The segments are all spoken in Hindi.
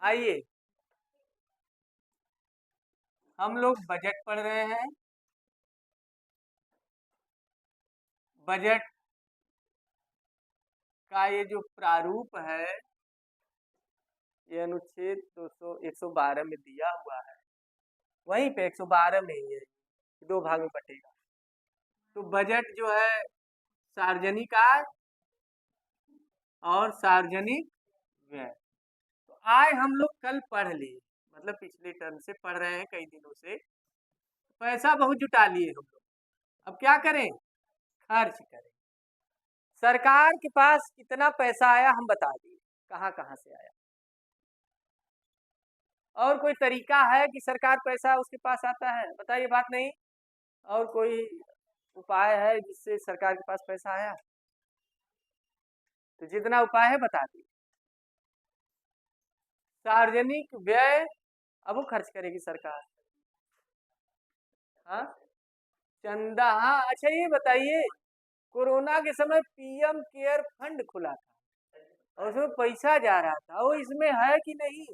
आइए हम लोग बजट पढ़ रहे हैं। बजट का ये जो प्रारूप है ये अनुच्छेद 200 112 में दिया हुआ है। वहीं पे 112 में ही है, दो भाग में बटेगा। तो बजट जो है सार्वजनिक आय और सार्वजनिक व्यय। तो आय हम लोग कल पढ़ लिए, मतलब पिछले टर्म से पढ़ रहे हैं कई दिनों से। पैसा बहुत जुटा लिए हम लोग, अब क्या करें? खर्च करें। सरकार के पास कितना पैसा आया हम बता दिए, कहाँ कहाँ से आया। और कोई तरीका है कि सरकार पैसा उसके पास आता है? बताइए, बात नहीं। और कोई उपाय है जिससे सरकार के पास पैसा आया? तो जितना उपाय है बता दिए। सार्वजनिक व्यय अब वो खर्च करेगी सरकार। हाँ, चंदा। हाँ, अच्छा ये बताइए, कोरोना के समय पीएम केयर फंड खुला था और उसमें पैसा जा रहा था, वो इसमें है कि नहीं?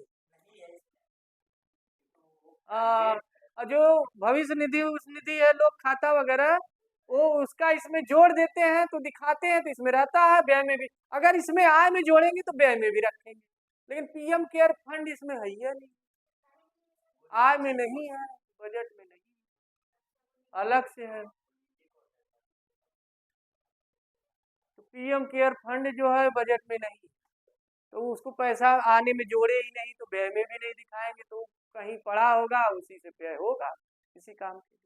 जो भविष्य निधि उस निधि है, लोग खाता वगैरह, वो उसका इसमें जोड़ देते हैं तो दिखाते हैं तो इसमें रहता है, व्यय में भी। अगर इसमें आय में जोड़ेंगे तो व्यय में भी रखेंगे, लेकिन पीएम केयर फंड इसमें है ही नहीं, आय में नहीं है, बजट में नहीं, अलग से है। तो पीएम केयर फंड जो है बजट में नहीं, तो उसको पैसा आने में जोड़े ही नहीं तो व्यय में भी नहीं दिखाएंगे, तो कहीं पड़ा होगा, उसी से व्यय होगा किसी काम के लिए।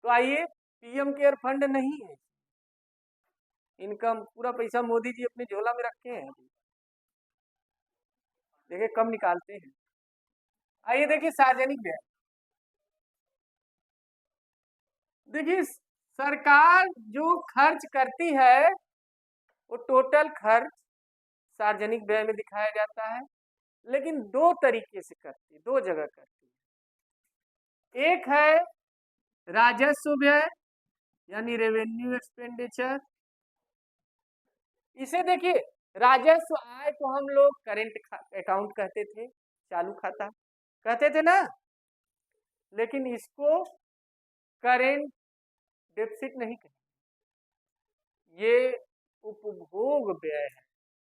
तो आइए, पीएम केयर फंड नहीं है, इनकम पूरा पैसा मोदी जी अपने झोला में रखे हैं। देखिए कम निकालते हैं। आइए देखिए सार्वजनिक व्यय। देखिए सरकार जो खर्च करती है वो टोटल खर्च सार्वजनिक व्यय में दिखाया जाता है, लेकिन दो तरीके से करती है, दो जगह करती है। एक है राजस्व व्यय यानी रेवेन्यू एक्सपेंडिचर। इसे देखिए, राजस्व आय को हम लोग करेंट अकाउंट कहते थे, चालू खाता कहते थे ना, लेकिन इसको करेंट डेफिसिट नहीं कहते, ये उपभोग व्यय है,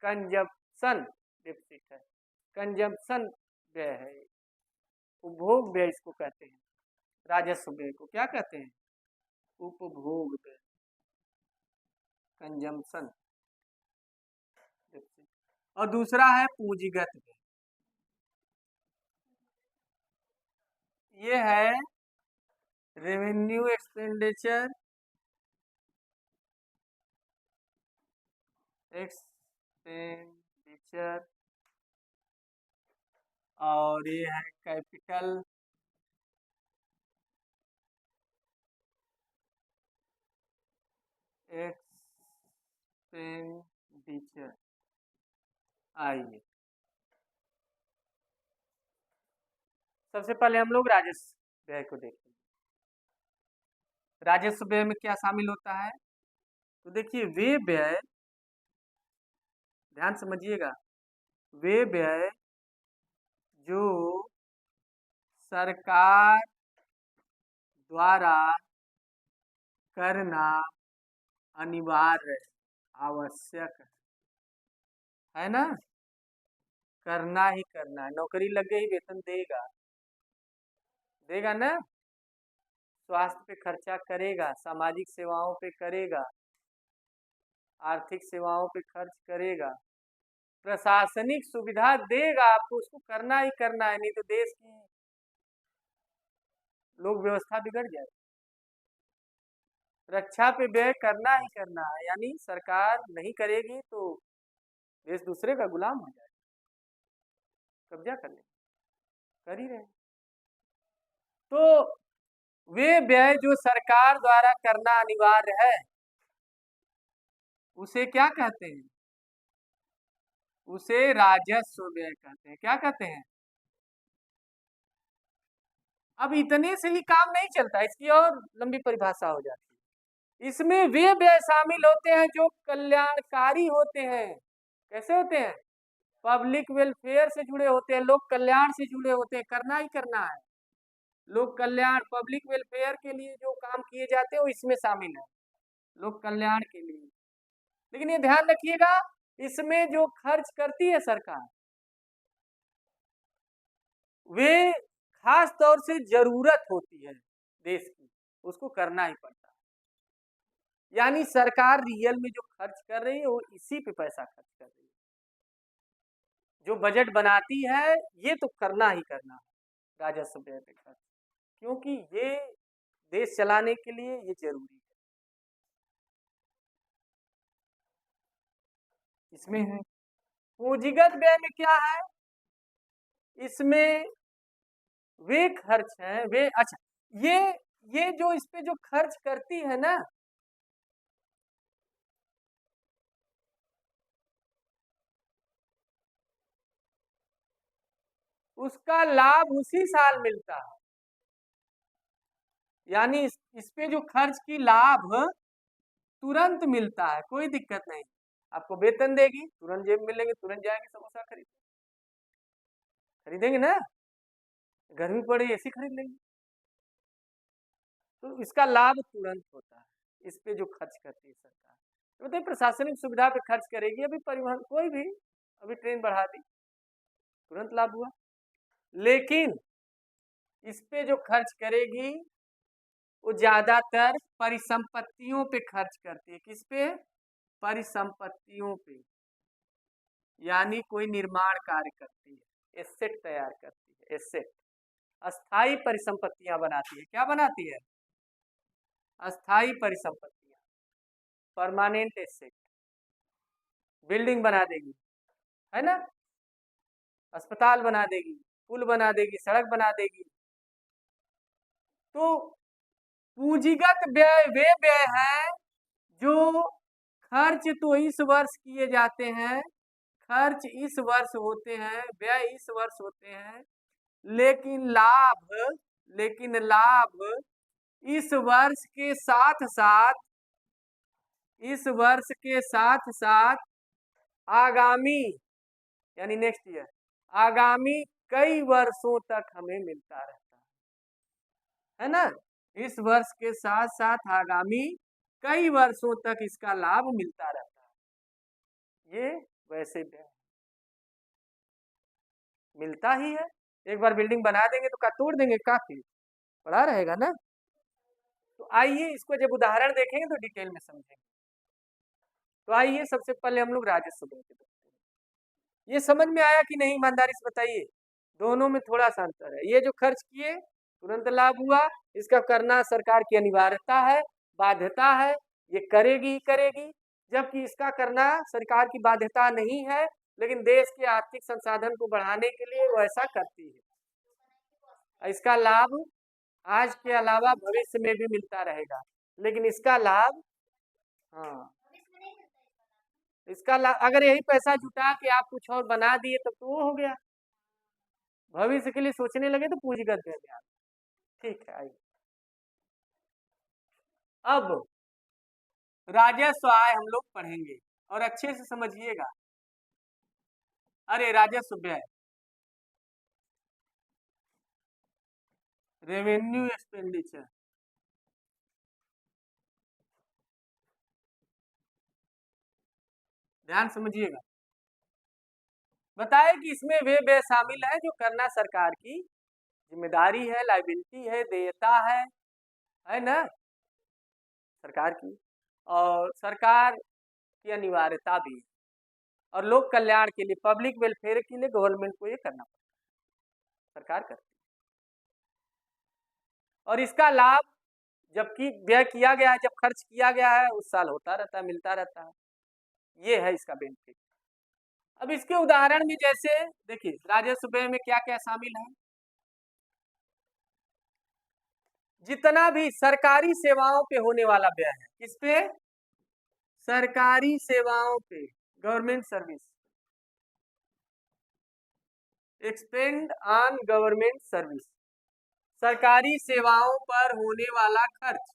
कंजप्शन डेफिसिट है, कंजप्शन व्यय है, उपभोग व्यय इसको कहते हैं। राजस्व व्यय को क्या कहते हैं? उपभोग व्यय, कंजम्पशन डेफिसिट। और दूसरा है पूंजीगत व्यय, ये है रेवेन्यू एक्सपेंडिचर, एक्सपेंडिचर, और ये है कैपिटल एक्सपेंडिचर। आइए सबसे पहले हम लोग राजस्व व्यय को देखेंगे। राजस्व व्यय में क्या शामिल होता है? तो देखिए वे व्यय, ध्यान समझिएगा, वे व्यय जो सरकार द्वारा करना अनिवार्य, आवश्यक है ना, करना ही करना है, नौकरी लग गई वेतन देगा, देगा ना, स्वास्थ्य पे खर्चा करेगा, सामाजिक सेवाओं पे करेगा, आर्थिक सेवाओं पे खर्च करेगा, प्रशासनिक सुविधा देगा आपको, उसको करना ही करना है, नहीं तो देश की लोक व्यवस्था बिगड़ जाए। रक्षा पे व्यय करना ही करना है, यानी सरकार नहीं करेगी तो देश दूसरे का गुलाम हो जाए, कब्जा कर ले, कर ही रहे। तो वे व्यय जो सरकार द्वारा करना अनिवार्य है उसे क्या कहते हैं? उसे राजस्व व्यय कहते हैं। क्या कहते हैं? अब इतने से ही काम नहीं चलता, इसकी और लंबी परिभाषा हो जाती है। इसमें वे व्यय शामिल होते हैं जो कल्याणकारी होते हैं। कैसे होते हैं? पब्लिक वेलफेयर से जुड़े होते हैं, लोक कल्याण से जुड़े होते हैं, करना ही करना है। लोक कल्याण, पब्लिक वेलफेयर के लिए जो काम किए जाते हैं वो इसमें शामिल है, लोक कल्याण के लिए। लेकिन ये ध्यान रखिएगा, इसमें जो खर्च करती है सरकार, वे खास तौर से जरूरत होती है देश की, उसको करना ही पड़ता है। यानी सरकार रियल में जो खर्च कर रही है वो इसी पे पैसा खर्च कर रही है। जो बजट बनाती है ये तो करना ही करना है राजस्व व्यय पे खर्च, क्योंकि ये देश चलाने के लिए ये जरूरी है। इसमें है पूंजीगत व्यय में क्या है, इसमें वे खर्च हैं, वे अच्छा ये जो इस पे जो खर्च करती है ना, उसका लाभ उसी साल मिलता है। यानी इस पे जो खर्च की लाभ तुरंत मिलता है, कोई दिक्कत नहीं। आपको वेतन देगी, तुरंत जेब में मिलेंगे, तुरंत जाएंगे समोसा खरीदेंगे ना, गर्मी पड़े एसी खरीद लेंगे, तो इसका लाभ तुरंत होता है इस पे जो खर्च करती है सरकार। तो बताइए प्रशासनिक सुविधा पे खर्च करेगी, अभी परिवहन कोई भी, अभी ट्रेन बढ़ा दी, तुरंत लाभ हुआ। लेकिन इस पे जो खर्च करेगी वो ज्यादातर परिसंपत्तियों पे खर्च करती है। किस पे? परिसंपत्तियों पे। यानी कोई निर्माण कार्य करती है, एसेट तैयार करती है, एसेट, अस्थाई परिसंपत्तियां बनाती है। क्या बनाती है? अस्थाई परिसंपत्तियां, परमानेंट एसेट। बिल्डिंग बना देगी, है ना, अस्पताल बना देगी, पुल बना देगी, सड़क बना देगी। तो पूंजीगत व्यय वे व्यय हैं जो खर्च तो इस वर्ष किए जाते हैं, खर्च इस वर्ष होते हैं, व्यय इस वर्ष होते हैं, लेकिन लाभ इस वर्ष के साथ साथ, इस वर्ष के साथ साथ आगामी, यानी नेक्स्ट ईयर, आगामी कई वर्षों तक हमें मिलता रहता है ना। इस वर्ष के साथ साथ आगामी कई वर्षों तक इसका लाभ मिलता रहता है। ये वैसे व्यय मिलता ही है। एक बार बिल्डिंग बना देंगे तो क्या तोड़ देंगे? काफी पड़ा रहेगा ना। तो आइए इसको जब उदाहरण देखेंगे तो डिटेल में समझेंगे। तो आइए सबसे पहले हम लोग राजस्व व्यय पे देखते हैं। ये समझ में आया कि नहीं, ईमानदारी से बताइए। दोनों में थोड़ा सा अंतर है। ये जो खर्च किए तुरंत लाभ हुआ, इसका करना सरकार की अनिवार्यता है, बाध्यता है, ये करेगी ही करेगी। जबकि इसका करना सरकार की बाध्यता नहीं है, लेकिन देश के आर्थिक संसाधन को बढ़ाने के लिए वो ऐसा करती है। इसका लाभ आज के अलावा भविष्य में भी मिलता रहेगा, लेकिन इसका लाभ, हाँ, इसका लाभ अगर यही पैसा जुटा के आप कुछ और बना दिए तब तो वो हो गया। भविष्य के लिए सोचने लगे तो पूंजीगत व्यय में आ गया। ठीक है, आइए अब राजस्व आय हम लोग पढ़ेंगे और अच्छे से समझिएगा। अरे राजस्व व्यय, रेवेन्यू एक्सपेंडिचर, ध्यान समझिएगा। बताए कि इसमें वे व्यय शामिल है जो करना सरकार की जिम्मेदारी है, लाइबिलिटी है, देयता है ना, सरकार की, और सरकार की अनिवार्यता भी है, और लोक कल्याण के लिए, पब्लिक वेलफेयर के लिए गवर्नमेंट को ये करना पड़ता है, सरकार करती है। और इसका लाभ जबकि व्यय किया गया है, जब खर्च किया गया है उस साल होता रहता है, मिलता रहता है। ये है इसका बेनिफिट। अब इसके उदाहरण में जैसे देखिए राजस्व व्यय में क्या क्या शामिल है। जितना भी सरकारी सेवाओं पे होने वाला व्यय है, किस पे? सरकारी सेवाओं पे, government service, expand on government service, सरकारी सेवाओं पर होने वाला खर्च,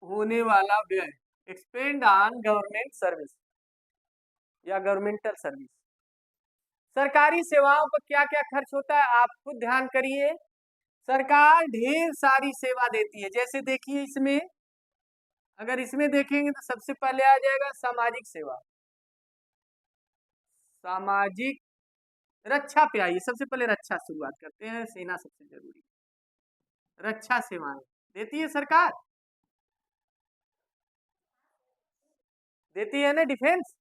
होने वाला व्यय, एक्सपेंड ऑन गवर्नमेंट सर्विस। या गवर्नमेंटल सर्विस। सरकारी सेवाओं पर क्या क्या खर्च होता है आप खुद ध्यान करिए। सरकार ढेर सारी सेवा देती है, जैसे देखिए इसमें, अगर इसमें देखेंगे तो सबसे पहले आ जाएगा सामाजिक सेवा। सामाजिक रक्षा पे आइए, सबसे पहले रक्षा शुरुआत करते हैं, सेना सबसे जरूरी। रक्षा सेवाएं देती है सरकार, देती है ना, डिफेंस।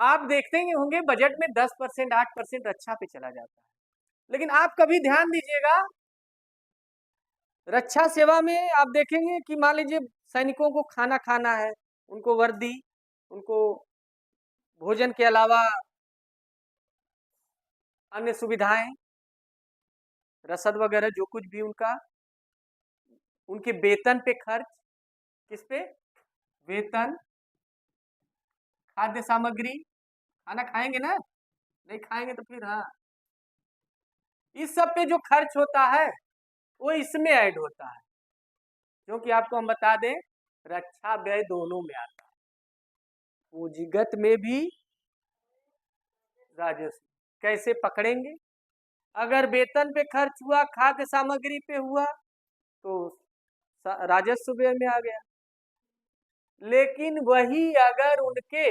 आप देखते होंगे बजट में 10%, 8% रक्षा पे चला जाता है, लेकिन आप कभी ध्यान दीजिएगा रक्षा सेवा में आप देखेंगे कि मान लीजिए सैनिकों को खाना खाना है, उनको वर्दी, उनको भोजन के अलावा अन्य सुविधाएं, रसद वगैरह जो कुछ भी उनका, उनके वेतन पे खर्च, किस पे? वेतन, खाद्य सामग्री, खाना खाएंगे ना, नहीं खाएंगे तो फिर हाँ, इस सब पे जो खर्च होता है वो इसमें ऐड होता है, क्योंकि आपको हम बता दें रक्षा व्यय दोनों में आता है, पूंजीगत में भी राजस्व। कैसे पकड़ेंगे? अगर वेतन पे खर्च हुआ, खाद्य सामग्री पे हुआ तो राजस्व व्यय में आ गया, लेकिन वही अगर उनके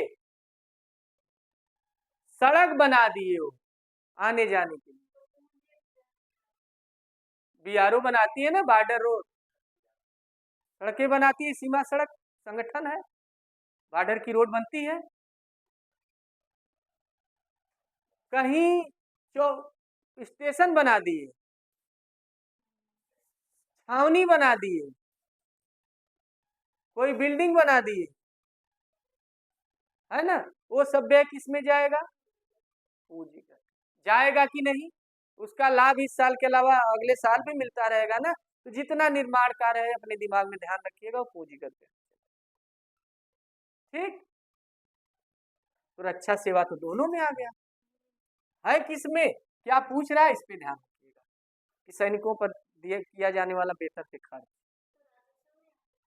सड़क बना दिए हो आने जाने के लिए, बीआरओ बनाती है ना, बॉर्डर रोड, सड़कें बनाती है, सीमा सड़क संगठन है, बॉर्डर की रोड बनती है, कहीं जो स्टेशन बना दिए, छावनी बना दिए, कोई बिल्डिंग बना दिए, है ना, वो सब व्यय किस में जाएगा? पूंजीगत। जाएगा कि नहीं? उसका लाभ इस साल के अलावा अगले साल भी मिलता रहेगा ना, तो जितना निर्माण कार्य है अपने दिमाग में ध्यान रखिएगा वो पूंजीगत है। ठीक, तो रक्षा सेवा तो दोनों में आ गया है, किस में क्या पूछ रहा है इस पे ध्यान रखिएगा कि सैनिकों पर दिए किया जाने वाला वेतन पे खर्च।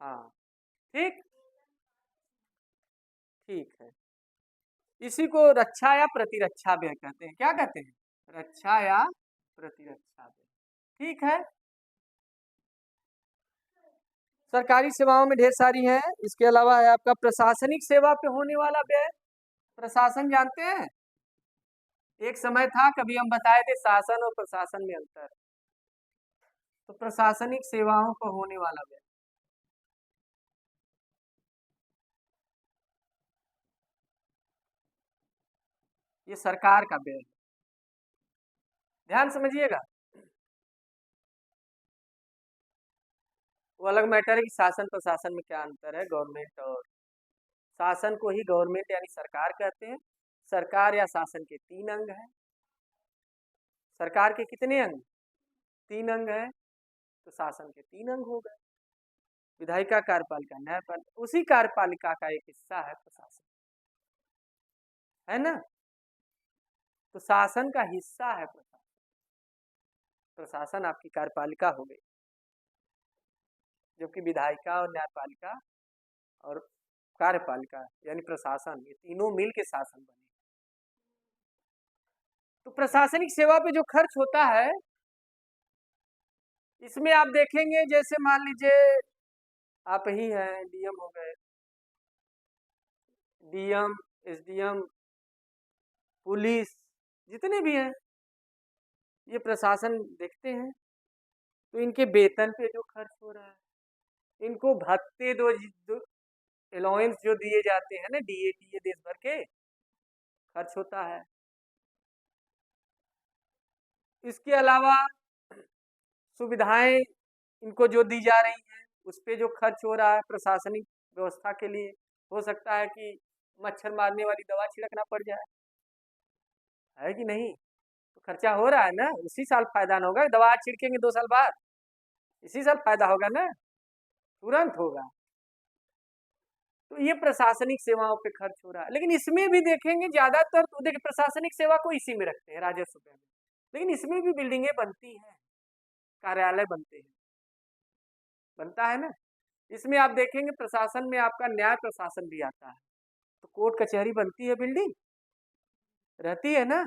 हाँ ठीक, ठीक है, इसी को रक्षा या प्रतिरक्षा व्यय कहते हैं। क्या कहते हैं? रक्षा या प्रतिरक्षा व्यय। ठीक है, सरकारी सेवाओं में ढेर सारी हैं, इसके अलावा है आपका प्रशासनिक सेवा पे होने वाला व्यय। प्रशासन जानते हैं, एक समय था कभी हम बताए थे शासन और प्रशासन में अंतर, तो प्रशासनिक सेवाओं पर होने वाला व्यय, ये सरकार का व्यय, ध्यान समझिएगा। वो अलग मैटर है कि शासन प्रशासन में क्या अंतर है, गवर्नमेंट और शासन को ही गवर्नमेंट यानी सरकार कहते हैं। सरकार या शासन के 3 अंग हैं। सरकार के कितने अंग? 3 अंग हैं, तो शासन के 3 अंग हो गए, विधायिका, कार्यपालिका, न्यायपालिका। उसी कार्यपालिका का एक हिस्सा है प्रशासन, है ना, तो शासन का हिस्सा है प्रशासन। प्रशासन आपकी कार्यपालिका हो गई, जबकि विधायिका और न्यायपालिका और कार्यपालिका यानी प्रशासन, ये तीनों मिल के शासन बने। तो प्रशासनिक सेवा पे जो खर्च होता है, इसमें आप देखेंगे जैसे मान लीजिए आप ही हैं, डीएम हो गए, डीएम, एसडीएम, पुलिस, जितने भी हैं ये प्रशासन देखते हैं, तो इनके वेतन पे जो खर्च हो रहा है, इनको भत्ते दो अलाउंस जो दिए जाते हैं ना, डीएटी, ये देश भर के खर्च होता है। इसके अलावा सुविधाएं इनको जो दी जा रही हैं उस पे जो खर्च हो रहा है प्रशासनिक व्यवस्था के लिए, हो सकता है कि मच्छर मारने वाली दवा छिड़कना पड़ जाए, है कि नहीं, तो खर्चा हो रहा है ना, उसी साल फायदा ना होगा, दवा छिड़केंगे 2 साल बाद, इसी साल फायदा होगा ना, तुरंत होगा। तो ये प्रशासनिक सेवाओं पे खर्च हो रहा है, लेकिन इसमें भी देखेंगे ज्यादातर तो देखिए प्रशासनिक सेवा को इसी में रखते हैं राजस्व में, लेकिन इसमें भी बिल्डिंगें बनती हैं, कार्यालय बनते हैं, बनता है ना। इसमें आप देखेंगे प्रशासन में आपका न्याय प्रशासन भी आता है, तो कोर्ट कचहरी बनती है, बिल्डिंग रहती है ना,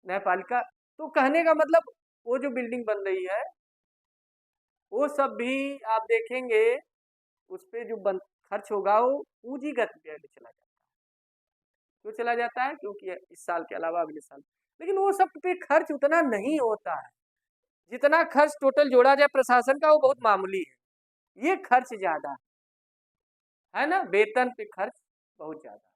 न्यायपालिका। तो कहने का मतलब वो जो बिल्डिंग बन रही है वो सब भी आप देखेंगे उस पे जो खर्च होगा वो पूंजीगत व्यय में चला जाता है। क्यों चला जाता है? क्योंकि इस साल के अलावा अगले साल, लेकिन वो सब पे खर्च उतना नहीं होता है। जितना खर्च टोटल जोड़ा जाए प्रशासन का वो बहुत मामूली है, ये खर्च ज्यादा है ना, वेतन पे खर्च बहुत ज्यादा है।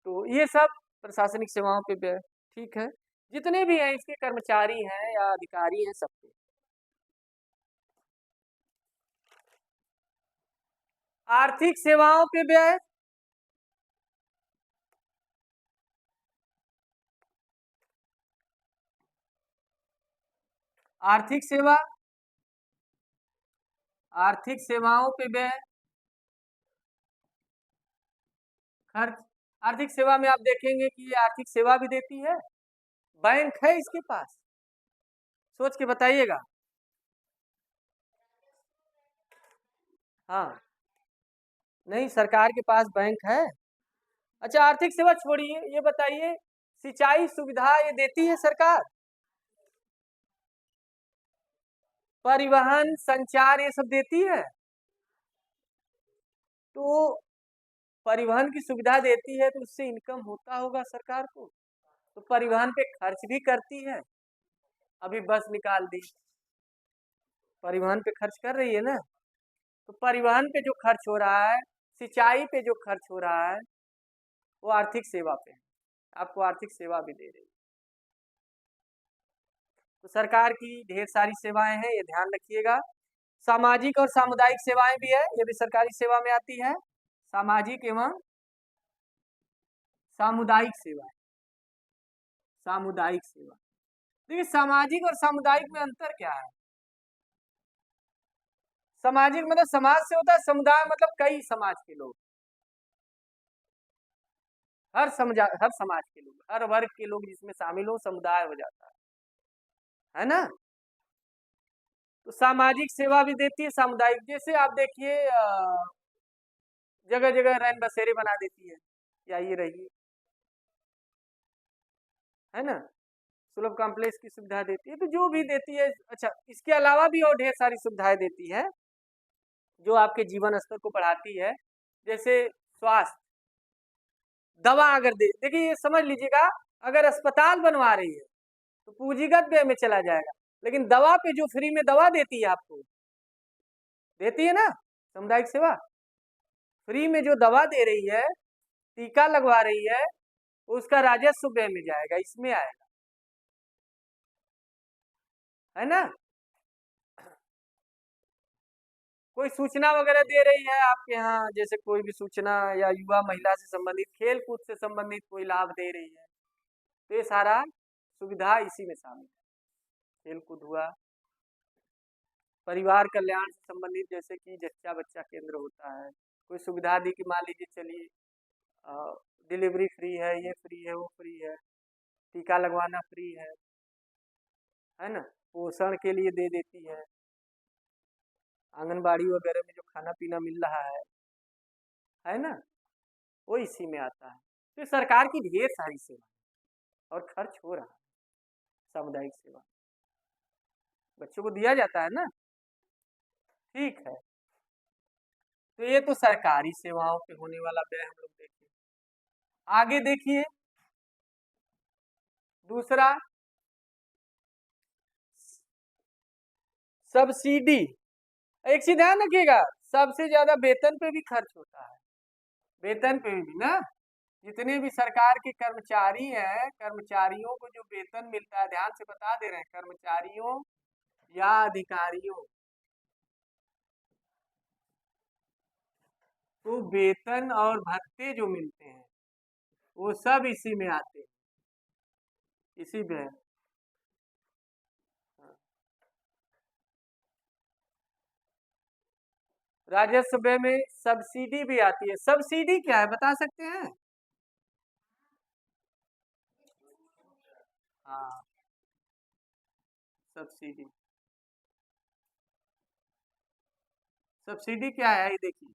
तो ये सब प्रशासनिक सेवाओं पे व्यय, ठीक है, जितने भी हैं इसके कर्मचारी हैं या अधिकारी हैं सब पे। आर्थिक सेवाओं पे व्यय, आर्थिक सेवा, आर्थिक सेवाओं पे व्यय खर्च। आर्थिक सेवा में आप देखेंगे कि ये आर्थिक सेवा भी देती है, बैंक है इसके पास, सोच के बताइएगा। हाँ, नहीं, सरकार के पास बैंक है। अच्छा, आर्थिक सेवा छोड़िए, ये बताइए सिंचाई सुविधा ये देती है सरकार, परिवहन संचार ये सब देती है। तो परिवहन की सुविधा देती है तो उससे इनकम होता होगा सरकार को, तो परिवहन पे खर्च भी करती है। अभी बस निकाल दी, परिवहन पे खर्च कर रही है ना, तो परिवहन पे जो खर्च हो रहा है, सिंचाई पे जो खर्च हो रहा है, वो आर्थिक सेवा पे है, आपको आर्थिक सेवा भी दे रही है। तो सरकार की ढेर सारी सेवाएं हैं, ये ध्यान रखिएगा। सामाजिक और सामुदायिक सेवाएं भी है, ये भी सरकारी सेवा में आती है, सामाजिक एवं सामुदायिक सेवाएं। सामुदायिक सेवा, देखिए सामाजिक और सामुदायिक में अंतर क्या है? सामाजिक मतलब समाज से होता है, समुदाय मतलब कई समाज के लोग, हर समाज के लोग, हर वर्ग के लोग जिसमें शामिल हो, समुदाय हो जाता है ना। तो सामाजिक सेवा भी देती है, सामुदायिक, जैसे आप देखिए जगह जगह रैन बसेरे बना देती है, या ये रही है ना, सुलभ कॉम्प्लेक्स की सुविधा देती है, तो जो भी देती है। अच्छा, इसके अलावा भी और ढेर सारी सुविधाएं देती है जो आपके जीवन स्तर को बढ़ाती है, जैसे स्वास्थ्य, दवा अगर देखिए ये समझ लीजिएगा, अगर अस्पताल बनवा रही है तो पूंजीगत व्यय में चला जाएगा, लेकिन दवा पे जो फ्री में दवा देती है आपको, देती है ना सामुदायिक सेवा, फ्री में जो दवा दे रही है, टीका लगवा रही है, उसका राजस्व व्यय में जाएगा, इसमें आएगा, है ना। कोई सूचना वगैरह दे रही है आपके यहाँ, जैसे कोई भी सूचना या युवा महिला से संबंधित, खेल कूद से संबंधित कोई लाभ दे रही है, तो ये सारा सुविधा इसी में शामिल है। खेल कूद हुआ, परिवार कल्याण से संबंधित, जैसे कि जच्चा बच्चा केंद्र होता है, कोई सुविधा दी कि मान लीजिए चलिए डिलीवरी फ्री है, ये फ्री है, वो फ्री है, टीका लगवाना फ्री है ना, पोषण के लिए दे देती आंगनबाड़ी वगैरह में जो खाना पीना मिल रहा है ना, वो इसी में आता है। तो सरकार की ढेर सारी सेवा और खर्च हो रहा है, सामुदायिक सेवा बच्चों को दिया जाता है ना, ठीक है। तो ये तो सरकारी सेवाओं पे होने वाला व्यय हम लोग देखें। आगे देखिए दूसरा, सब्सिडी। एक चीज ध्यान रखिएगा, सबसे ज्यादा वेतन पे भी खर्च होता है, वेतन पे भी ना, जितने भी सरकार के कर्मचारी हैं, कर्मचारियों को जो वेतन मिलता है, ध्यान से बता दे रहे हैं, कर्मचारियों या अधिकारियों को वेतन और भत्ते जो मिलते हैं वो सब इसी में आते हैं, इसी में। राजस्व व्यय में सब्सिडी भी आती है। सब्सिडी क्या है बता सकते हैं? हाँ, सब्सिडी, सब्सिडी क्या है ये देखिए,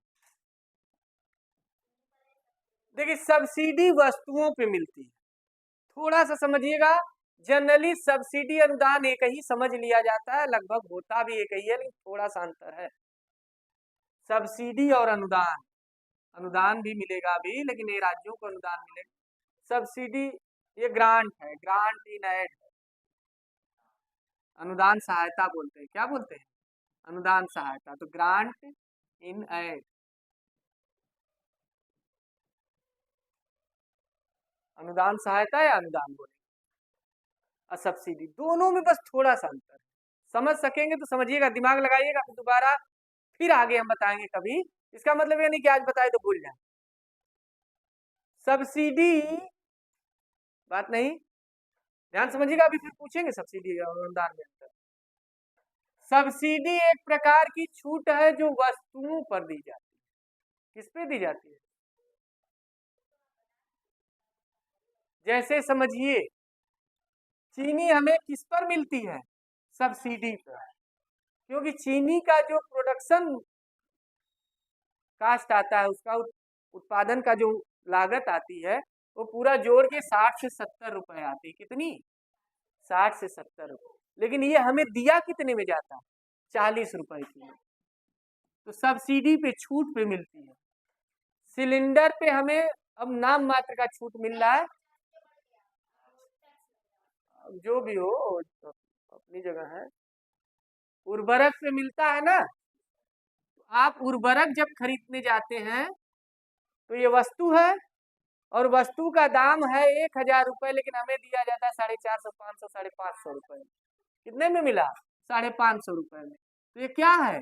देखिए सब्सिडी वस्तुओं पे मिलती है, थोड़ा सा समझिएगा। जनरली सब्सिडी अनुदान एक ही समझ लिया जाता है, लगभग होता भी एक ही है, लेकिन थोड़ा सा अंतर है। सब्सिडी और अनुदान, अनुदान भी मिलेगा अभी, लेकिन ये राज्यों को अनुदान मिलेगा। सब्सिडी ये ग्रांट है, ग्रांट इन एड, अनुदान सहायता बोलते हैं। क्या बोलते हैं? अनुदान सहायता। तो ग्रांट इन एड, अनुदान सहायता या अनुदान बोले, और सब्सिडी, दोनों में बस थोड़ा सा अंतर है। समझ सकेंगे तो समझिएगा, दिमाग लगाइएगा, फिर दोबारा फिर आगे हम बताएंगे कभी। इसका मतलब ये नहीं कि आज बताए तो भूल जाए। सब्सिडी बात नहीं, ध्यान समझिएगा, अभी फिर पूछेंगे सब्सिडी और अनुदान में अंतर। सब्सिडी एक प्रकार की छूट है जो वस्तुओं पर दी जाती है। किस पे दी जाती है? जैसे समझिए, चीनी हमें किस पर मिलती है? सब्सिडी पर, क्योंकि चीनी का जो प्रोडक्शन कास्ट आता है, उसका उत्पादन का जो लागत आती है, वो पूरा जोड़ के 60 से 70 रुपए आती है। कितनी? 60 से 70 रुपए। लेकिन ये हमें दिया कितने में जाता है? 40 रुपए की। तो सब्सिडी पे, छूट पे मिलती है। सिलेंडर पे हमें अब नाम मात्र का छूट मिल रहा है, जो भी हो अपनी जगह है। उर्वरक पे मिलता है ना, आप उर्वरक जब खरीदने जाते हैं तो ये वस्तु है, और वस्तु का दाम है 1000 रुपए, लेकिन हमें दिया जाता है 450, 500, 550 रुपए। कितने में मिला? 550 रुपए में। तो ये क्या है?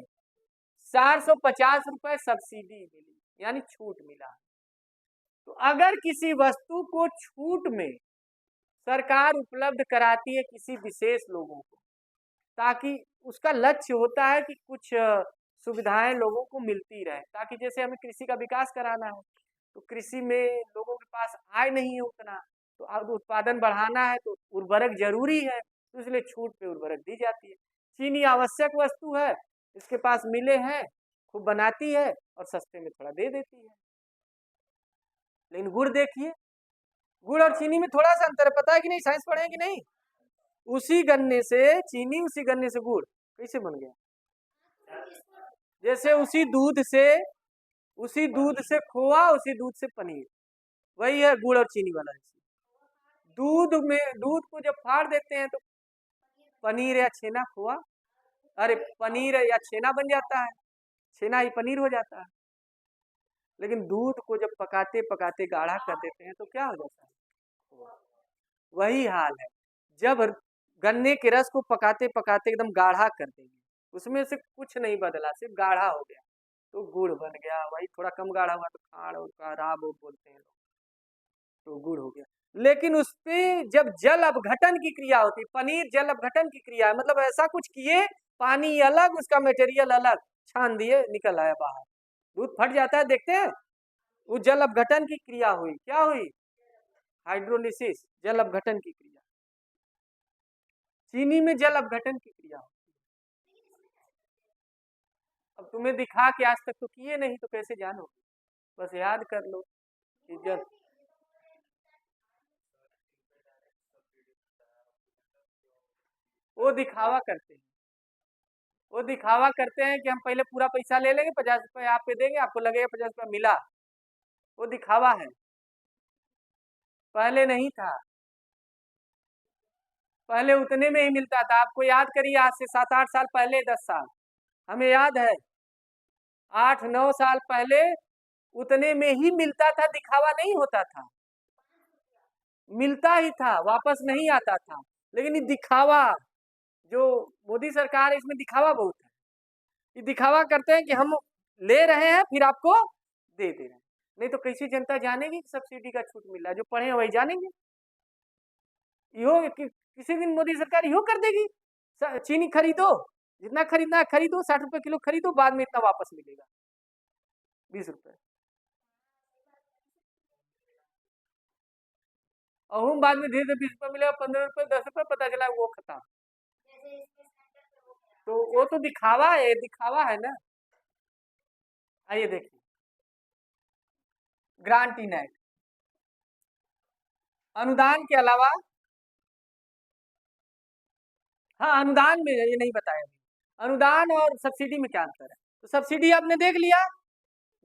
450 रुपए सब्सिडी मिली, यानी छूट मिला। तो अगर किसी वस्तु को छूट में सरकार उपलब्ध कराती है किसी विशेष लोगों को, ताकि उसका लक्ष्य होता है कि कुछ सुविधाएं लोगों को मिलती रहे, ताकि जैसे हमें कृषि का विकास कराना है, तो कृषि में लोगों के पास आय नहीं है उतना, तो अब उत्पादन बढ़ाना है तो उर्वरक जरूरी है, तो इसलिए छूट पे उर्वरक दी जाती है। चीनी आवश्यक वस्तु है, इसके पास मिले हैं, खूब बनाती है और सस्ते में थोड़ा दे देती है। लेकिन गुड़ देखिए, गुड़ और चीनी में थोड़ा सा अंतर है, पता है कि नहीं? साइंस पढ़े कि नहीं? उसी गन्ने से चीनी, उसी गन्ने से गुड़ कैसे बन गया? जैसे उसी दूध से खोआ, उसी दूध से पनीर, वही है गुड़ और चीनी वाला। दूध को जब फाड़ देते हैं तो पनीर या छेना, खोआ, अरे पनीर या छेना बन जाता है, छेना ही पनीर हो जाता है। लेकिन दूध को जब पकाते पकाते गाढ़ा कर देते हैं तो क्या हो जाता है? वही हाल है, जब गन्ने के रस को पकाते पकाते एकदम गाढ़ा कर देंगे, उसमें से कुछ नहीं बदला, सिर्फ गाढ़ा हो गया, तो गुड़ बन गया। वही थोड़ा कम गाढ़ा हुआ तो खाड़ और काढ़ा वो बोलते हैं लोग, तो गुड़ हो गया। लेकिन उसपे जब जल अपघटन की क्रिया होती, पनीर जल अपघटन की क्रिया है, मतलब ऐसा कुछ किए, पानी अलग, उसका मटेरियल अलग, छान दिए, निकल आया बाहर, दूध फट जाता है, देखते हैं। वो जल अपघटन की क्रिया हुई, क्या हुई? हाइड्रोलिसिस, जल अपघटन की क्रिया। चीनी में जल अपघटन की क्रिया होती है। अब तुम्हें दिखा के आज तक तो किए नहीं, तो कैसे जानो? बस याद कर लो कि जल, वो दिखावा करते हैं, वो दिखावा करते हैं कि हम पहले पूरा पैसा ले लेंगे, 50 रुपए आप पे देंगे, आपको लगेगा 50 रुपया मिला, वो दिखावा है। पहले नहीं था, पहले उतने में ही मिलता था। आपको याद करिए, आज से 7-8 साल पहले, 10 साल, हमें याद है 8-9 साल पहले उतने में ही मिलता था, दिखावा नहीं होता था, मिलता ही था, वापस नहीं आता था। लेकिन ये दिखावा, जो मोदी सरकार है, इसमें दिखावा बहुत है। ये दिखावा करते हैं कि हम ले रहे हैं, फिर आपको दे दे रहे हैं। नहीं तो कैसी जनता जानेगी कि सब्सिडी का छूट मिल रहा है? जो पढ़े हैं वही जानेंगे। यो किसी दिन मोदी सरकार यो कर देगी, चीनी खरीदो, जितना खरीदना है खरीदो, 60 रुपए किलो खरीदो, बाद में इतना वापस मिलेगा, 20 रुपए, और हम बाद में धीरे धीरे 20 रुपए मिलेगा, 15 रुपए, 10 रुपए, पता चला वो खत्म। तो वो तो दिखावा है, दिखावा है ना। आइए देखिए, ग्रांट इन एक्ट, अनुदान के अलावा, हाँ अनुदान में ये नहीं बताया, अनुदान और सब्सिडी में क्या अंतर है। तो सब्सिडी आपने देख लिया,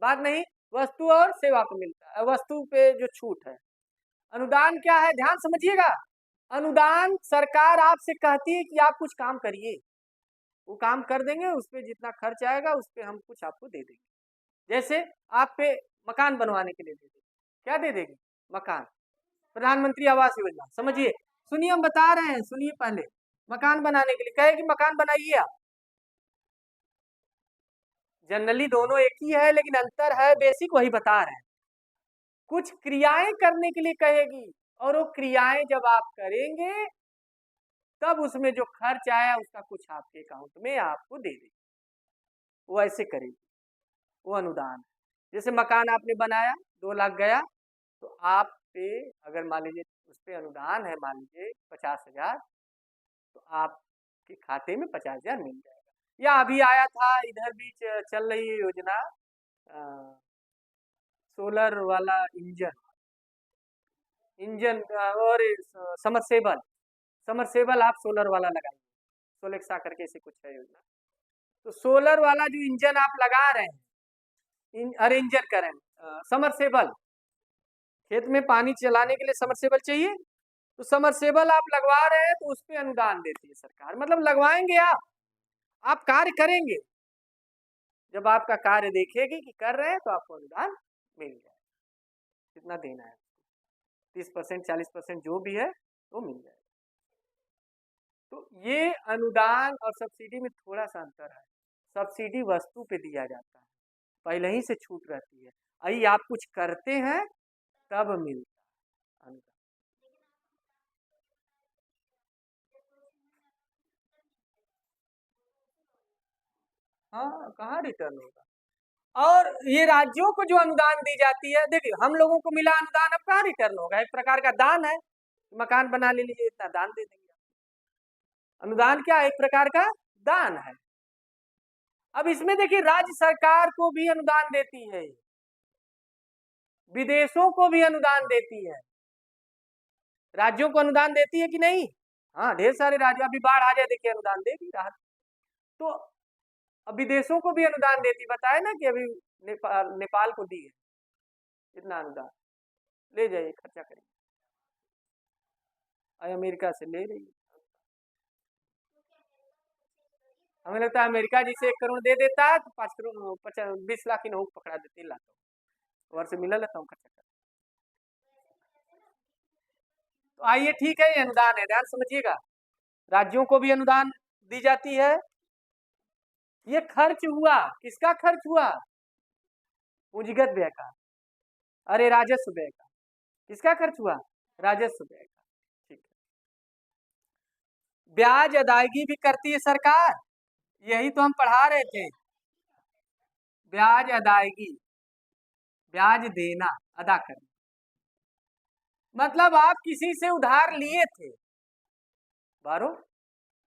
बात नहीं, वस्तु और सेवा पे मिलता है, वस्तु पे जो छूट है। अनुदान क्या है, ध्यान समझिएगा। अनुदान सरकार आपसे कहती है कि आप कुछ काम करिए, वो काम कर देंगे, उस पर जितना खर्च आएगा उस पर हम कुछ आपको दे देंगे। जैसे आप पे मकान बनवाने के लिए दे देंगे, क्या दे देंगे, मकान। प्रधानमंत्री आवास योजना, समझिए, सुनिए हम बता रहे हैं, सुनिए पहले। मकान बनाने के लिए कहेगी मकान बनाइए आप, जनरली दोनों एक ही है, लेकिन अंतर है बेसिक, वही बता रहे हैं। कुछ क्रियाएं करने के लिए कहेगी, और वो क्रियाएं जब आप करेंगे तब उसमें जो खर्च आया उसका कुछ आपके अकाउंट में आपको दे देगी, वो ऐसे करेगी, वो अनुदान। जैसे मकान आपने बनाया, 2 लाख गया, तो आप पे अगर मान लीजिए उस पर अनुदान है, मान लीजिए 50,000, तो आपके खाते में 50,000 मिल जाएगा। या अभी आया था इधर भी चल रही है योजना, सोलर वाला इंजन और समरसेबल आप सोलर वाला लगाइए, सोलेक्सा करके ऐसे कुछ है योजना। तो सोलर वाला जो इंजन आप लगा रहे हैं, अरे इंजन करें, समरसेबल, खेत में पानी चलाने के लिए समरसेबल चाहिए, तो समरसेबल आप लगवा रहे हैं तो उस पर अनुदान देती है सरकार। मतलब लगवाएंगे आप कार्य करेंगे, जब आपका कार्य देखेगी कि कर रहे हैं तो आपको अनुदान मिल जाएगा। कितना देना है, 30%, 40% जो भी है वो मिल जाएगा। तो ये अनुदान और सब्सिडी में थोड़ा सा अंतर है। सब्सिडी वस्तु पे दिया जाता है, पहले ही से छूट रहती है, अभी आप कुछ करते हैं तब मिलता है अनुदान। हाँ, कहाँ रिटर्न होगा। और ये राज्यों को जो अनुदान दी जाती है, देखिए हम लोगों को मिला अनुदान, अब कहाँ रिटर्न होगा, एक प्रकार का दान है, मकान बना ले लीजिए, इतना दान दे देंगे। अनुदान क्या है, एक प्रकार का दान है। अब इसमें देखिए राज्य सरकार को भी अनुदान देती है, विदेशों को भी अनुदान देती है, राज्यों को अनुदान देती है कि नहीं। हाँ, ढेर सारे राज्य, अभी बाढ़ आ जाए देखिए अनुदान देगी राहत। तो अब विदेशों को भी अनुदान देती, बताए ना कि अभी नेपाल को दी है, इतना अनुदान, ले जाइए खर्चा करिए, अमेरिका से ले रही है। हमें लगता है अमेरिका जिसे 1 करोड़ दे देता है तो 5 करोड़ 20 लाख की नौक पकड़ा देती, लाता वर्ष मिला लेता हूँ खर्चा कर। तो आइए ठीक है, ये अनुदान है, ध्यान समझिएगा। राज्यों को भी अनुदान दी जाती है। ये खर्च हुआ, किसका खर्च हुआ, पूंजीगत व्यय का, अरे राजस्व व्यय का। किसका खर्च हुआ, राजस्व व्यय का, ठीक है। ब्याज अदायगी भी करती है सरकार, यही तो हम पढ़ा रहे थे, ब्याज अदायगी, ब्याज देना, अदा करना। मतलब आप किसी से उधार लिए थे, बारो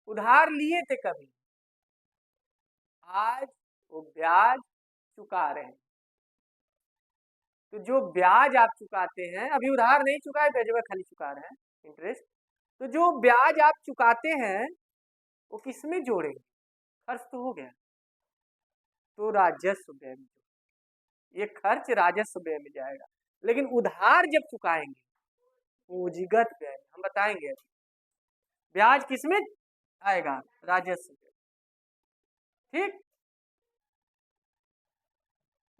उधार लिए थे कभी, आज वो ब्याज चुका रहे हैं। तो जो ब्याज आप चुकाते हैं, अभी उधार नहीं चुकाए, ब्याज खाली चुका रहे हैं, इंटरेस्ट। तो जो ब्याज आप चुकाते हैं वो किसमें जोड़ेंगे, खर्च तो हो गया, तो राजस्व व्यय में, ये खर्च राजस्व व्यय में जाएगा। लेकिन उधार जब चुकाएंगे, पूंजीगत व्यय, हम बताएंगे ब्याज किसमें आएगा, राजस्व व्यय, ठीक।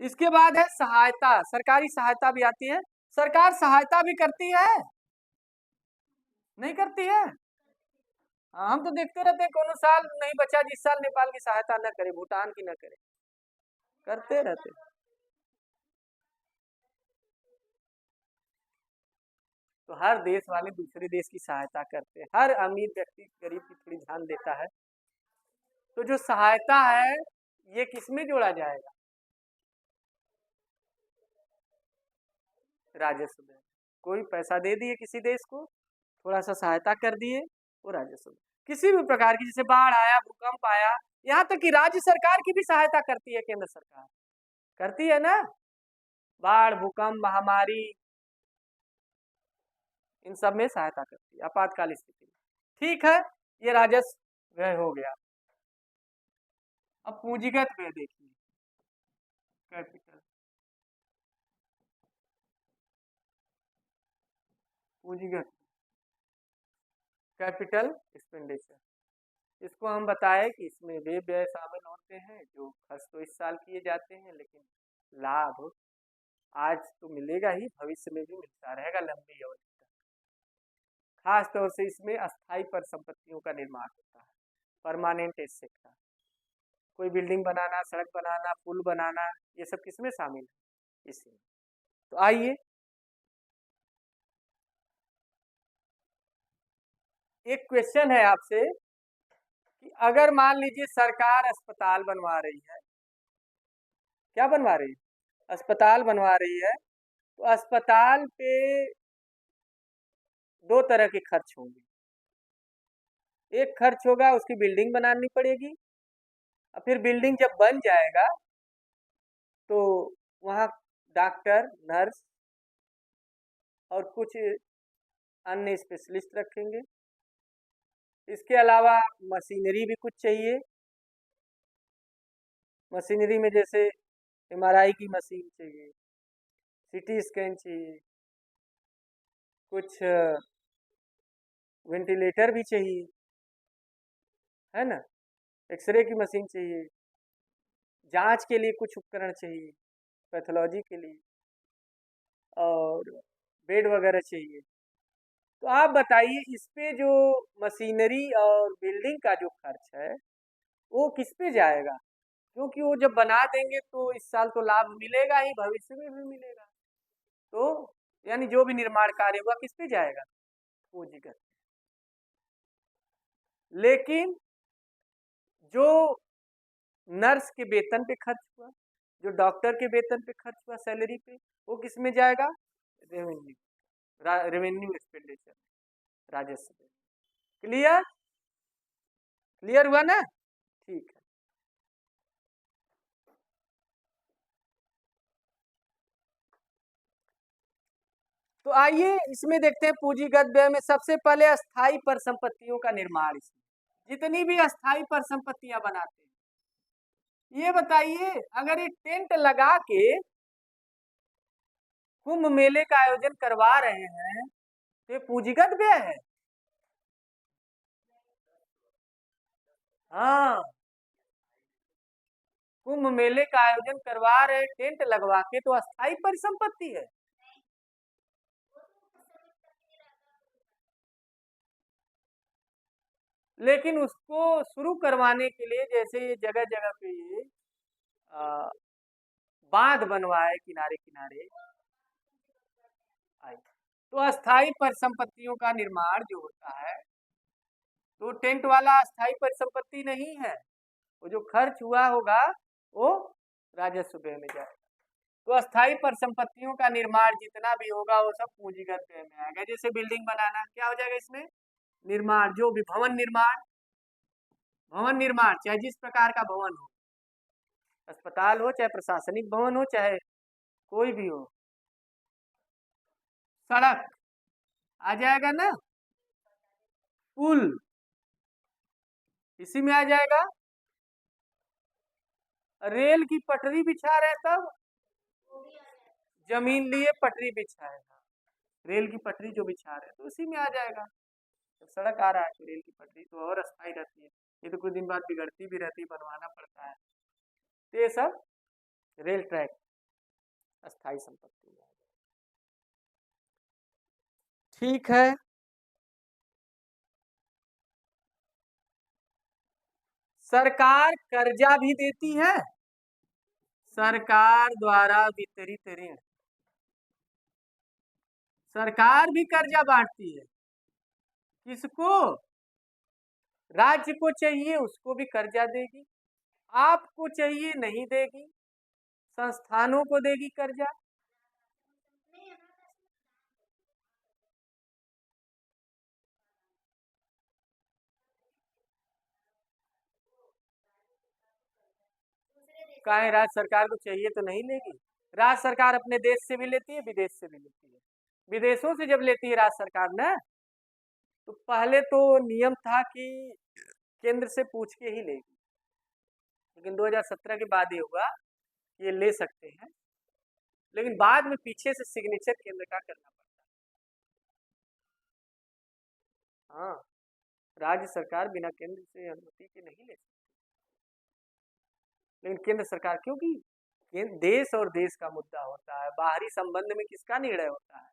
इसके बाद है सहायता, सरकारी सहायता भी आती है। सरकार सहायता भी करती है, नहीं करती है। हम तो देखते रहते हैं, कोनो साल नहीं बचा जिस साल नेपाल की सहायता न करे, भूटान की न करे, करते रहते। तो हर देश वाले दूसरे देश की सहायता करते हैं, हर अमीर व्यक्ति गरीब की थोड़ी ध्यान देता है। तो जो सहायता है ये किसमें जोड़ा जाएगा, राजस्व में। कोई पैसा दे दिए किसी देश को, थोड़ा सा सहायता कर दिए, वो राजस्व। किसी भी प्रकार की, जैसे बाढ़ आया, भूकंप आया, यहाँ तक कि राज्य सरकार की भी सहायता करती है, केंद्र सरकार करती है ना, बाढ़, भूकंप, महामारी, इन सब में सहायता करती है आपातकाल स्थिति में। ठीक है, ये राजस्व व्यय हो गया। अब पूंजीगत व्यय देखिए, कैपिटल पूंजीगत कैपिटल एक्सपेंडिचर। इसको हम बताएं कि इसमें वे व्यय शामिल होते हैं जो खर्च तो इस साल किए जाते हैं, लेकिन लाभ आज तो मिलेगा ही, भविष्य में भी मिलता रहेगा लंबी अवधि तक। खास तौर से इसमें अस्थायी परिसंपत्तियों का निर्माण होता है, परमानेंट एसेट का। कोई बिल्डिंग बनाना, सड़क बनाना, पुल बनाना, ये सब किसमें शामिल है? इसी में। तो आइए एक क्वेश्चन है आपसे कि अगर मान लीजिए सरकार अस्पताल बनवा रही है, क्या बनवा रही है? अस्पताल बनवा रही है, तो अस्पताल पे दो तरह के खर्च होंगे। एक खर्च होगा उसकी बिल्डिंग बनानी पड़ेगी, और फिर बिल्डिंग जब बन जाएगा तो वहाँ डॉक्टर, नर्स और कुछ अन्य स्पेशलिस्ट रखेंगे। इसके अलावा मशीनरी भी कुछ चाहिए। मशीनरी में जैसे MRI की मशीन चाहिए, CT स्कैन चाहिए, कुछ वेंटिलेटर भी चाहिए, है ना, एक्सरे की मशीन चाहिए, जांच के लिए कुछ उपकरण चाहिए, पैथोलॉजी के लिए, और बेड वगैरह चाहिए। तो आप बताइए इस पे जो मशीनरी और बिल्डिंग का जो खर्च है वो किस पे जाएगा? क्योंकि वो जब बना देंगे तो इस साल तो लाभ मिलेगा ही, भविष्य में भी मिलेगा। तो यानी जो भी निर्माण कार्य होगा किस पे जाएगा? पूंजीगत। लेकिन जो नर्स के वेतन पे खर्च हुआ, जो डॉक्टर के वेतन पे खर्च हुआ, सैलरी पे, वो किस में जाएगा? रेवेन्यू, रेवेन्यू एक्सपेंडिचर, राजस्व। क्लियर? क्लियर हुआ ना? ठीक है। तो आइए इसमें देखते हैं पूंजीगत व्यय में सबसे पहले अस्थाई परिसंपत्तियों का निर्माण। इसमें जितनी भी अस्थाई परिसंपत्तियां बनाते हैं, ये बताइए अगर ये टेंट लगा के कुंभ मेले का आयोजन करवा रहे हैं तो ये पूंजीगत व्यय है। हाँ, कुंभ मेले का आयोजन करवा रहे, टेंट लगवा के, तो अस्थाई परिसंपत्ति है। लेकिन उसको शुरू करवाने के लिए जैसे ये जगह जगह पे ये बांध बनवाए किनारे किनारे आई, तो अस्थाई परिसंपत्तियों का निर्माण जो होता है तो टेंट वाला अस्थाई परिसंपत्ति नहीं है। वो जो खर्च हुआ होगा वो राजस्व व्यय में जाएगा। तो अस्थाई परिसंपत्तियों का निर्माण जितना भी होगा वो सब पूंजीगत व्यय में आएगा। जैसे बिल्डिंग बनाना, क्या हो जाएगा इसमें? निर्माण, जो भी भवन निर्माण, चाहे जिस प्रकार का भवन हो, अस्पताल हो चाहे प्रशासनिक भवन हो चाहे कोई भी हो, सड़क आ जाएगा ना, पुल इसी में आ जाएगा, रेल की पटरी बिछा रहे तब जमीन लिए पटरी बिछाएगा, रेल की पटरी जो बिछा रहे तो उसी में आ जाएगा। तो सड़क आ रहा है तो रेल की पटरी तो और अस्थायी रहती है, ये तो कुछ दिन बाद बिगड़ती भी रहती है, बनवाना पड़ता है। तो ये सब रेल ट्रैक अस्थायी संपत्ति है। ठीक है, सरकार कर्जा भी देती है, सरकार द्वारा वितरित ऋण, सरकार भी कर्जा बांटती है। किसको? राज्य को चाहिए उसको भी कर्जा देगी, आपको चाहिए नहीं देगी, संस्थानों को देगी कर्जा। काहे राज्य सरकार को चाहिए तो नहीं लेगी? राज्य सरकार अपने देश से भी लेती है, विदेश से भी लेती है, विदेशों से जब लेती है राज्य सरकार ना, तो पहले तो नियम था कि केंद्र से पूछ के ही लेगी, लेकिन 2017 के बाद ये हुआ कि ये ले सकते हैं, लेकिन बाद में पीछे से सिग्नेचर केंद्र का करना पड़ता है। हाँ, राज्य सरकार बिना केंद्र से अनुमति के नहीं ले सकती, लेकिन केंद्र सरकार, क्योंकि देश और देश का मुद्दा होता है, बाहरी संबंध में किसका निर्णय होता है,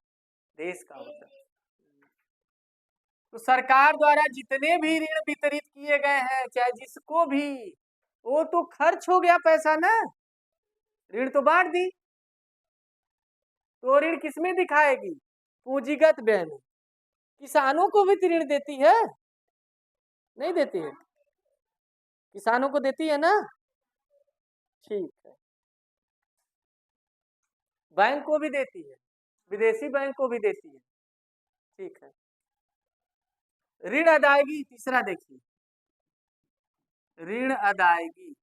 देश का होता है। तो सरकार द्वारा जितने भी ऋण वितरित किए गए हैं, चाहे जिसको भी, वो तो खर्च हो गया पैसा ना, ऋण तो बांट दी, तो ऋण किसमें दिखाएगी, पूंजीगत व्यय में। किसानों को भी ऋण देती है, नहीं देती है, किसानों को देती है ना, ठीक है, बैंक को भी देती है, विदेशी बैंक को भी देती है, ठीक है। ऋण अदायगी, तीसरा देखिए, ऋण अदायगी,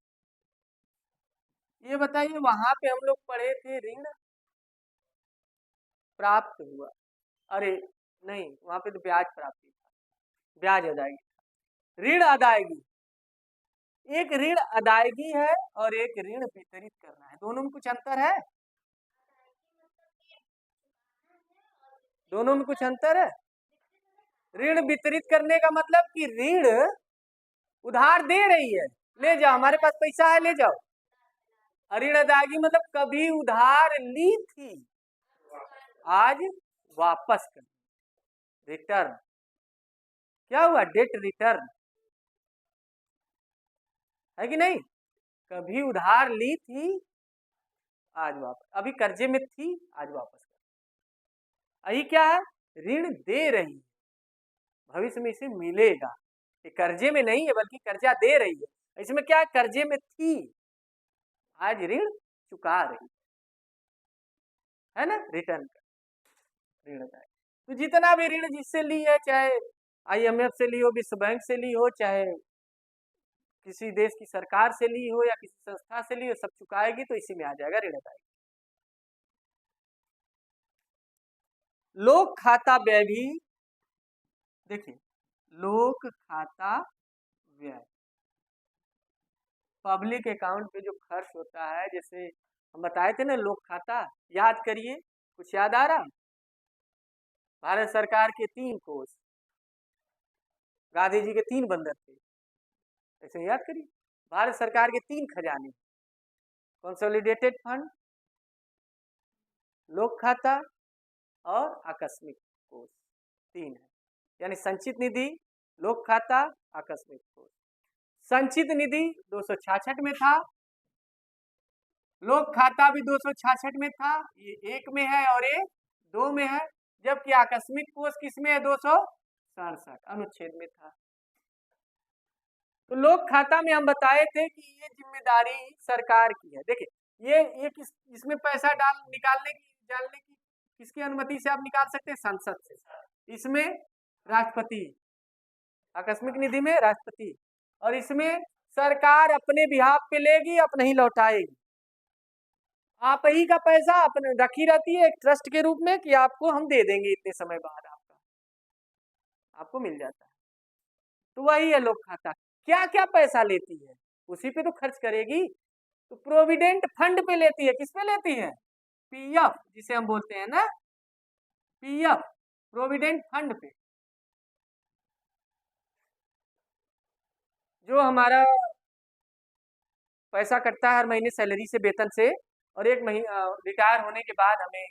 ये बताइए वहां पे हम लोग पढ़े थे ऋण प्राप्त हुआ, अरे नहीं, वहां पे तो ब्याज प्राप्ति था, ब्याज अदायगी था। ऋण अदायगी, एक ऋण अदायगी है और एक ऋण वितरित करना है, दोनों में कुछ अंतर है, दोनों में कुछ अंतर है। ऋण वितरित करने का मतलब कि ऋण उधार दे रही है, ले जाओ, हमारे पास पैसा है, ले जाओ। ऋण अदायगी मतलब कभी उधार ली थी, आज वापस कर, रिटर्न, क्या हुआ, डेट रिटर्न, है कि नहीं, कभी उधार ली थी, आज वापस, अभी कर्जे में थी, आज वापस कर। यही क्या है, ऋण दे रही है, भविष्य में इसे मिलेगा, ये कर्जे में नहीं है बल्कि कर्जा दे रही है, इसमें क्या है, कर्जे में थी, आज ऋण चुका रही है ना, रिटर्न कर, ऋण अदायगी। तो जितना भी ऋण जिससे ली है, चाहे IMF से ली हो, विश्व बैंक से ली हो, चाहे किसी देश की सरकार से ली हो या किसी संस्था से ली हो, सब चुकाएगी, तो इसी में आ जाएगा ऋण अदायगी। लोक खाता व्यय भी देखिए, लोक खाता व्यय, पब्लिक अकाउंट पे जो खर्च होता है, जैसे हम बताए थे ना लोक खाता, याद करिए, कुछ याद आ रहा, भारत सरकार के 3 कोष, गांधी जी के 3 बंदर थे, ऐसे याद करिए, भारत सरकार के 3 खजाने, कंसोलिडेटेड फंड, लोक खाता और आकस्मिक कोष, 3 है, यानी संचित निधि, लोक खाता, आकस्मिक कोष। संचित निधि 266 में था, लोक खाता भी 266 में था, ये 1 में है और ये 2 में है, जबकि आकस्मिक कोष किसमें है, 267 अनुच्छेद में था। तो लोक खाता में हम बताए थे कि ये जिम्मेदारी सरकार की है, देखिए ये इसमें पैसा निकालने की डालने की किसकी अनुमति से आप निकाल सकते हैं, संसद से, इसमें राष्ट्रपति, आकस्मिक निधि में राष्ट्रपति, और इसमें सरकार अपने बिहाफ पे लेगी, अपने ही लौटाएगी, आप ही का पैसा अपने रखी रहती है एक ट्रस्ट के रूप में कि आपको हम दे देंगे इतने समय बाद, आपको मिल जाता है। तो वही है लोक खाता, क्या क्या पैसा लेती है उसी पे तो खर्च करेगी। तो प्रोविडेंट फंड पे लेती है, किस पे लेती है, PF जिसे हम बोलते हैं ना, PF प्रोविडेंट फंड पे, जो हमारा पैसा कटता है हर महीने सैलरी से, वेतन से, और एक महीना रिटायर होने के बाद हमें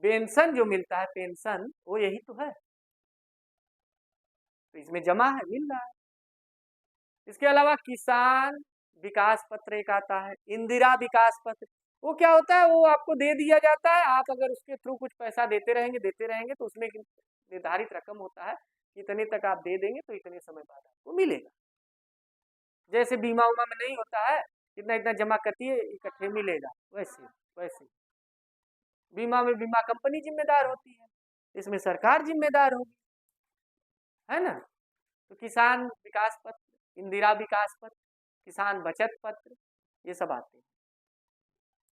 पेंशन जो मिलता है, पेंशन, वो यही तो है, तो इसमें जमा है, मिल रहा है। इसके अलावा किसान विकास पत्र एक आता है, इंदिरा विकास पत्र, वो क्या होता है, वो आपको दे दिया जाता है, आप अगर उसके थ्रू कुछ पैसा देते रहेंगे तो उसमें निर्धारित रकम होता है, इतने तक आप दे देंगे तो इतने समय बाद आपको मिलेगा। जैसे बीमा उमा में नहीं होता है, इतना इतना जमा करती है इकट्ठे मिलेगा, वैसे वैसे बीमा में बीमा कंपनी जिम्मेदार होती है, इसमें सरकार जिम्मेदार होगी, है ना। तो किसान विकास पत्र, इंदिरा विकास पत्र, किसान बचत पत्र, ये सब आते हैं,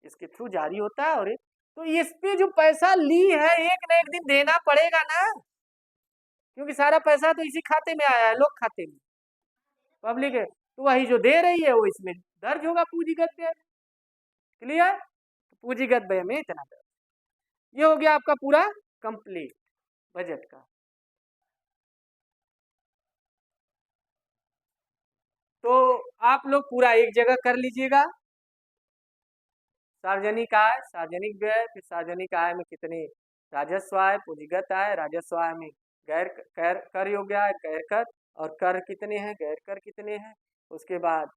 इसके थ्रू जारी होता है और तो इस पे जो पैसा ली है एक न एक दिन देना पड़ेगा ना, क्योंकि सारा पैसा तो इसी खाते में आया है, लोग खाते में, पब्लिक है, तो वही जो दे रही है वो इसमें दर्ज होगा पूंजीगत व्यय। क्लियर? पूंजीगत व्यय में इतना दर्ज। ये हो गया आपका पूरा कंप्लीट बजट का। तो आप लोग पूरा एक जगह कर लीजिएगा, सार्वजनिक आय, सार्वजनिक व्यय, फिर सार्वजनिक आय में कितने राजस्व आय, पूंजीगत आय, राजस्व आय में गैर कर कर योग्य आय, गैर कर, और कर कितने हैं, गैर कर कितने हैं, उसके बाद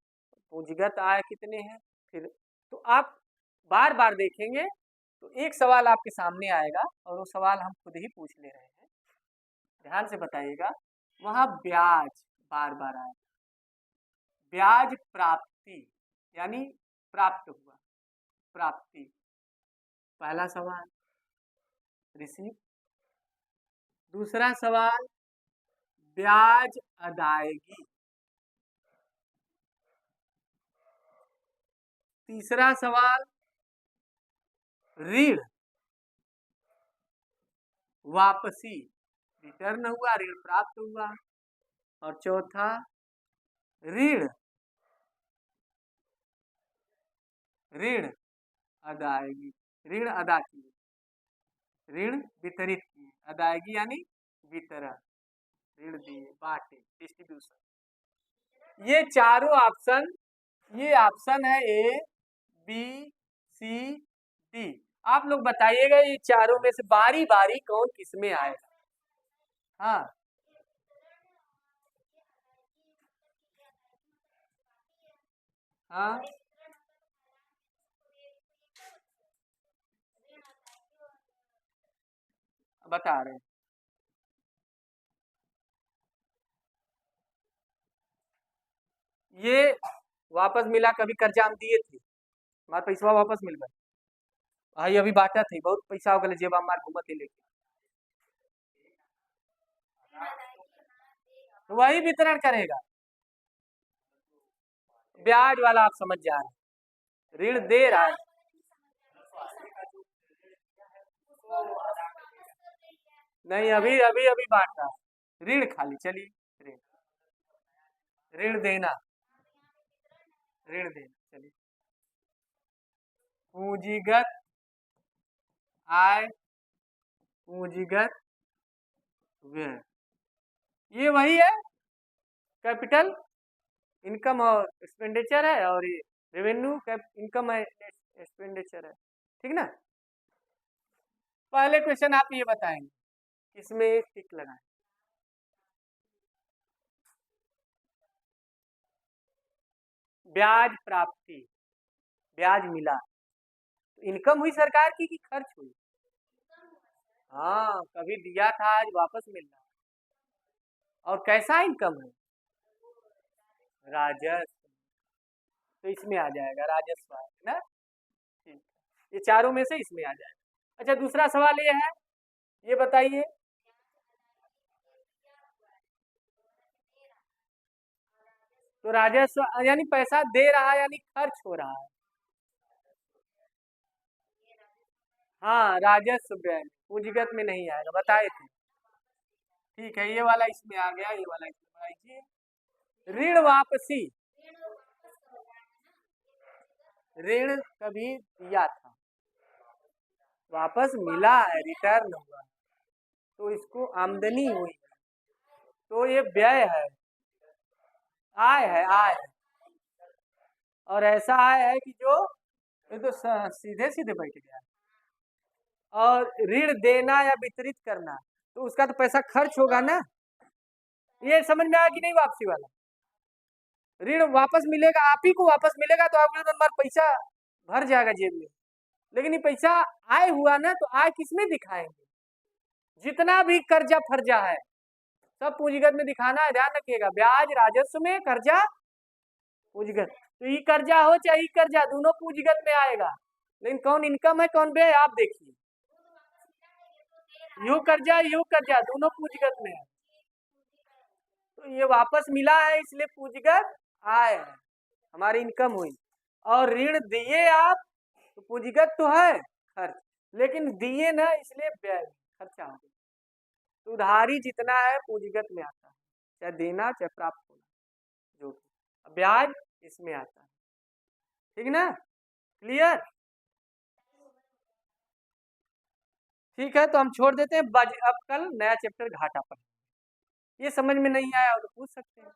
पूंजीगत आय कितने हैं। फिर तो आप बार बार देखेंगे तो एक सवाल आपके सामने आएगा और वो सवाल हम खुद ही पूछ ले रहे हैं, ध्यान से बताइएगा। वहां ब्याज बार बार आएगा, ब्याज प्राप्ति यानी प्राप्त हुआ, प्राप्ति पहला सवाल रिसीव। दूसरा सवाल ब्याज अदायगी। तीसरा सवाल ऋण वापसी, रिटर्न हुआ, ऋण प्राप्त हुआ। और चौथा ऋण ऋण अदायगी, ऋण अदा किए, ऋण वितरित किए, अदायगी यानी वितरण, ऋण दिए, बांटे, डिस्ट्रीब्यूशन। ये चारों ऑप्शन, ये ऑप्शन है ए बी सी डी। आप लोग बताइएगा ये चारों में से बारी बारी कौन किसमें आएगा। हाँ हाँ बता रहे हैं। ये वापस मिला, कभी कर्जा हम दिए थे, हमारे पैसा वापस मिल गया, भाई अभी बांटा थे, बहुत पैसा हो गया जेब हमार घूमत लेके, तो वही वितरण करेगा। ब्याज वाला आप समझ जा रहे हैं, ऋण दे रहा है, नहीं अभी अभी अभी बांट रहा है, ऋण खाली, चलिए ऋण, ऋण देना, ऋण देना, चलिए पूंजीगत आय, पूंजीगत व्यय, ये वही है, कैपिटल इनकम और एक्सपेंडिचर है, और ये रेवेन्यू इनकम है, एक्सपेंडिचर है, ठीक ना। पहले क्वेश्चन आप ये बताएंगे, इसमें एक टिक लगाएं। ब्याज प्राप्ति, ब्याज मिला, तो इनकम हुई सरकार की कि खर्च हुई? हाँ, कभी दिया था आज वापस मिल रहा है। और कैसा इनकम है? राजस्व, तो इसमें आ जाएगा राजस्व है ना, ठीक, ये चारों में से इसमें आ जाएगा। अच्छा दूसरा सवाल ये है, ये बताइए तो राजस्व यानी पैसा दे रहा है यानी खर्च हो रहा है, हाँ राजस्व व्यय, पूंजीगत में नहीं आएगा, बताए थे। ठीक है, ये वाला इसमें आ गया, ये वाला इसमें बनाइए। ऋण वापसी, ऋण कभी दिया था, वापस मिला है, रिटर्न हुआ, तो इसको आमदनी हुई, तो ये व्यय है, आय है, आय है। और ऐसा आय है कि जो ये तो सीधे सीधे बैठ गया। और ऋण देना या वितरित करना, तो उसका तो पैसा खर्च होगा ना, ये समझ में आया कि नहीं वापसी वाला? ऋण वापस मिलेगा, आप ही को वापस मिलेगा, तो आपके तुम्हारा पैसा भर जाएगा जेब में, लेकिन ये पैसा आय हुआ ना, तो आय किसमें दिखाएंगे? जितना भी कर्जा फर्जा है सब पूंजीगत में दिखाना है, ध्यान रखिएगा, ब्याज राजस्व में, कर्जा पूंजीगत, तो ई कर्जा हो चाहे ई कर्जा, दोनों पूंजीगत में आएगा, लेकिन कौन इनकम है कौन व्यय आप देखिए, यू कर्जा दोनों पूंजीगत में है, तो ये वापस मिला है इसलिए पूंजीगत आय है, हमारी इनकम हुई। और ऋण दिए आप तो पूंजीगत तो है, खर्च, लेकिन दिए ना इसलिए व्यय खर्चा हो गया। तो उधारी जितना है पूंजीगत में आता है, चाहे देना चाहे प्राप्त होना, जो भी ब्याज इसमें आता है। ठीक ना, क्लियर? ठीक है, तो हम छोड़ देते हैं। अब कल नया चैप्टर घाटा पर। ये समझ में नहीं आया तो पूछ सकते हैं।